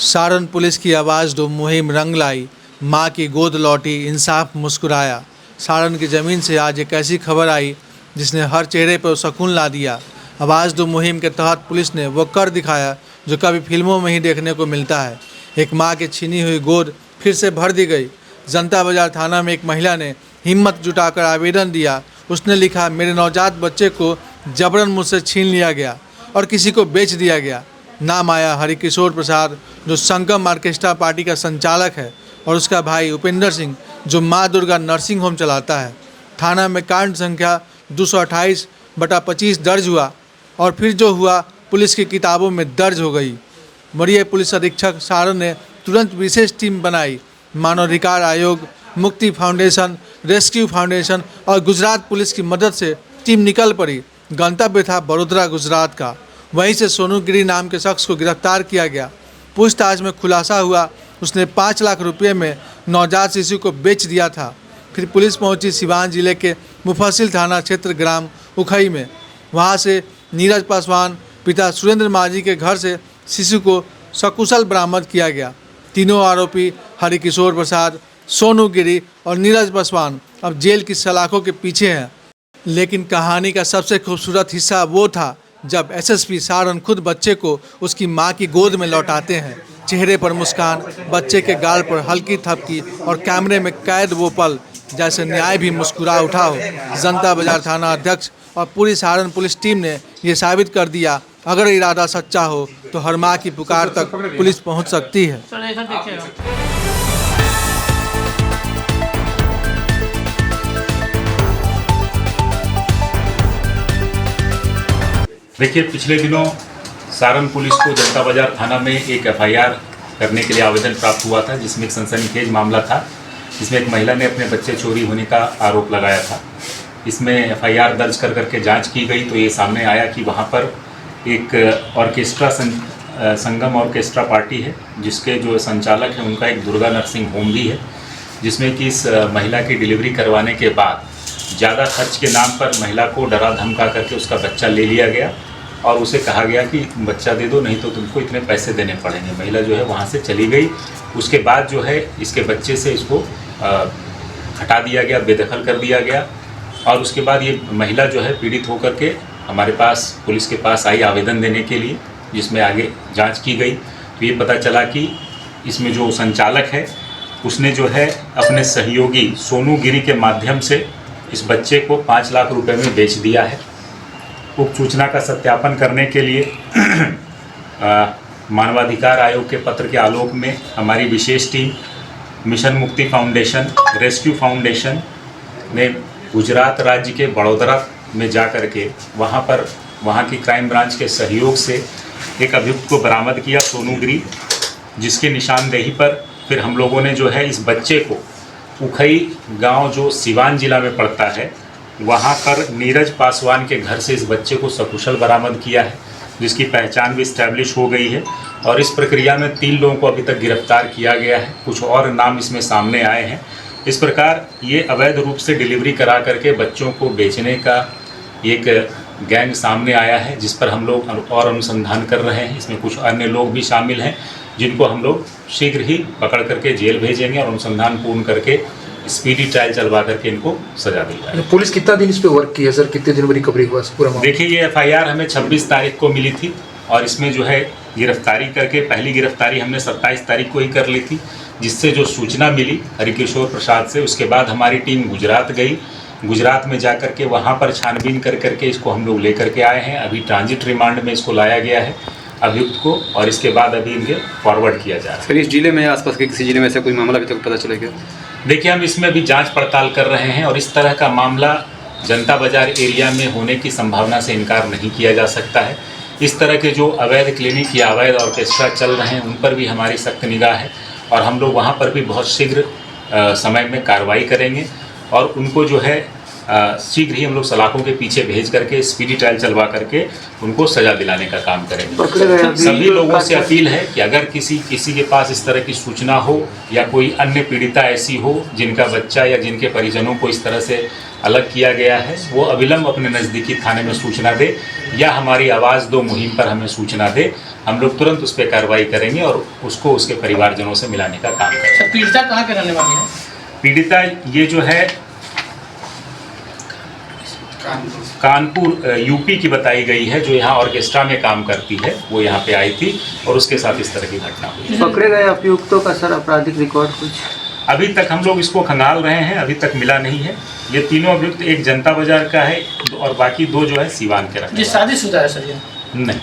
Saran police की आवाज़ दो मुहिम रंग लाई, माँ की गोद लौटी, इंसाफ मुस्कुराया। सारण की ज़मीन से आज एक ऐसी खबर आई जिसने हर चेहरे पर सुकून ला दिया। आवाज़ दो मुहिम के तहत पुलिस ने वो कर दिखाया जो कभी फिल्मों में ही देखने को मिलता है। एक माँ की छीनी हुई गोद फिर से भर दी गई। जनता बाजार थाना में एक महिला ने हिम्मत जुटाकर आवेदन दिया। उसने लिखा, मेरे नवजात बच्चे को जबरन मुझसे छीन लिया गया और किसी को बेच दिया गया। नाम आया हरिकिशोर प्रसाद, जो संगम ऑर्केस्ट्रा पार्टी का संचालक है, और उसका भाई उपेंद्र सिंह, जो माँ दुर्गा नर्सिंग होम चलाता है। थाना में कांड संख्या 228/25 दर्ज हुआ और फिर जो हुआ पुलिस की किताबों में दर्ज हो गई। वरीय पुलिस अधीक्षक सारण ने तुरंत विशेष टीम बनाई। मानवाधिकार आयोग, मुक्ति फाउंडेशन, रेस्क्यू फाउंडेशन और गुजरात पुलिस की मदद से टीम निकल पड़ी। गंतव्य था बड़ोदरा, गुजरात का। वहीं से सोनू गिरी नाम के शख्स को गिरफ्तार किया गया। पूछताछ में खुलासा हुआ उसने 5 लाख रुपये में नवजात शिशु को बेच दिया था। फिर पुलिस पहुंची सिवान जिले के मुफस्सिल थाना क्षेत्र ग्राम उखई में। वहां से नीरज पासवान पिता सुरेंद्र माझी के घर से शिशु को सकुशल बरामद किया गया। तीनों आरोपी हरिकिशोर प्रसाद, सोनू गिरी और नीरज पासवान अब जेल की सलाखों के पीछे हैं। लेकिन कहानी का सबसे खूबसूरत हिस्सा वो था जब एसएसपी सारण खुद बच्चे को उसकी मां की गोद में लौटाते हैं। चेहरे पर मुस्कान, बच्चे के गाल पर हल्की थपकी और कैमरे में कैद वो पल जैसे न्याय भी मुस्कुरा उठा हो। जनता बाजार थाना अध्यक्ष और पूरी सारण पुलिस टीम ने ये साबित कर दिया, अगर इरादा सच्चा हो तो हर माँ की पुकार तक पुलिस पहुंच सकती है। देखिए, पिछले दिनों सारण पुलिस को जनता बाजार थाना में एक एफआईआर करने के लिए आवेदन प्राप्त हुआ था, जिसमें एक सनसनीखेज मामला था, जिसमें एक महिला ने अपने बच्चे चोरी होने का आरोप लगाया था। इसमें एफआईआर दर्ज कर करके जांच की गई तो ये सामने आया कि वहाँ पर एक ऑर्केस्ट्रा संगम ऑर्केस्ट्रा पार्टी है, जिसके जो संचालक हैं उनका एक दुर्गा नर्सिंग होम भी है, जिसमें कि इस महिला की डिलीवरी करवाने के बाद ज़्यादा खर्च के नाम पर महिला को डरा धमका करके उसका बच्चा ले लिया गया और उसे कहा गया कि बच्चा दे दो, नहीं तो तुमको इतने पैसे देने पड़ेंगे। महिला जो है वहाँ से चली गई। उसके बाद जो है इसके बच्चे से इसको हटा दिया गया, बेदखल कर दिया गया। और उसके बाद ये महिला जो है पीड़ित होकर के हमारे पास पुलिस के पास आई आवेदन देने के लिए, जिसमें आगे जाँच की गई तो ये पता चला कि इसमें जो संचालक है उसने जो है अपने सहयोगी सोनू गिरी के माध्यम से इस बच्चे को 5 लाख रुपए में बेच दिया है। उक्त सूचना का सत्यापन करने के लिए मानवाधिकार आयोग के पत्र के आलोक में हमारी विशेष टीम मिशन मुक्ति फाउंडेशन, रेस्क्यू फाउंडेशन ने गुजरात राज्य के बड़ोदरा में जा कर के वहाँ की क्राइम ब्रांच के सहयोग से एक अभियुक्त को बरामद किया, सोनू गिरी, जिसकी निशानदेही पर फिर हम लोगों ने जो है इस बच्चे को उखई गांव जो सिवान जिला में पड़ता है वहां पर नीरज पासवान के घर से इस बच्चे को सकुशल बरामद किया है, जिसकी पहचान भी इस्टेब्लिश हो गई है। और इस प्रक्रिया में 3 लोगों को अभी तक गिरफ्तार किया गया है। कुछ और नाम इसमें सामने आए हैं। इस प्रकार ये अवैध रूप से डिलीवरी करा करके बच्चों को बेचने का एक गैंग सामने आया है, जिस पर हम लोग और अनुसंधान कर रहे हैं। इसमें कुछ अन्य लोग भी शामिल हैं, जिनको हम लोग शीघ्र ही पकड़ करके जेल भेजेंगे और अनुसंधान पूर्ण करके स्पीडी ट्रायल चलवा करके इनको सजा दी जाए। पुलिस कितना दिन इस पे वर्क की है सर? कितने दिन में रिकवरी हुआ पूरा? देखिए, ये एफआईआर हमें 26 तारीख को मिली थी और इसमें जो है गिरफ्तारी करके पहली गिरफ्तारी हमने 27 तारीख को ही कर ली थी, जिससे जो सूचना मिली हरिकिशोर प्रसाद से। उसके बाद हमारी टीम गुजरात गई। गुजरात में जा करके वहाँ पर छानबीन कर करके इसको हम लोग लेकर के आए हैं। अभी ट्रांजिट रिमांड में इसको लाया गया है अभियुक्त को, और इसके बाद अभी इनके फॉरवर्ड किया जा रहा है। सर, इस जिले में आसपास के किसी जिले में ऐसा कोई मामला अभी तक पता चलेगा? देखिए, हम इसमें भी जांच पड़ताल कर रहे हैं और इस तरह का मामला जनता बाजार एरिया में होने की संभावना से इनकार नहीं किया जा सकता है। इस तरह के जो अवैध क्लिनिक या अवैध ऑर्केस्ट्रा चल रहे हैं उन पर भी हमारी सख्त निगाह है और हम लोग वहाँ पर भी बहुत शीघ्र समय में कार्रवाई करेंगे और उनको जो है शीघ्र ही हम लोग सलाखों के पीछे भेज करके स्पीडी ट्रायल चलवा करके उनको सजा दिलाने का काम करेंगे। सभी लोगों से अपील है कि अगर किसी के पास इस तरह की सूचना हो या कोई अन्य पीड़िता ऐसी हो जिनका बच्चा या जिनके परिजनों को इस तरह से अलग किया गया है, वो अविलंब अपने नज़दीकी थाने में सूचना दे या हमारी आवाज़ दो मुहिम पर हमें सूचना दे। हम लोग तुरंत उस पर कार्रवाई करेंगे और उसको उसके परिवारजनों से मिलाने का काम करेंगे। पीड़िता कहाँ के रहने वाली है? पीड़िता ये जो है कानपुर यूपी की बताई गई है, जो यहाँ ऑर्केस्ट्रा में काम करती है। वो यहाँ पे आई थी और उसके साथ इस तरह की घटना हुई। पकड़े गए अभियुक्तों का सर आपराधिक रिकॉर्ड कुछ? अभी तक हम लोग इसको खंगाल रहे हैं, अभी तक मिला नहीं है। ये तीनों अभियुक्त, एक जनता बाजार का है और बाकी दो जो है सीवान के रहने वाले हैं। शादीशुदा है सर ये? नहीं।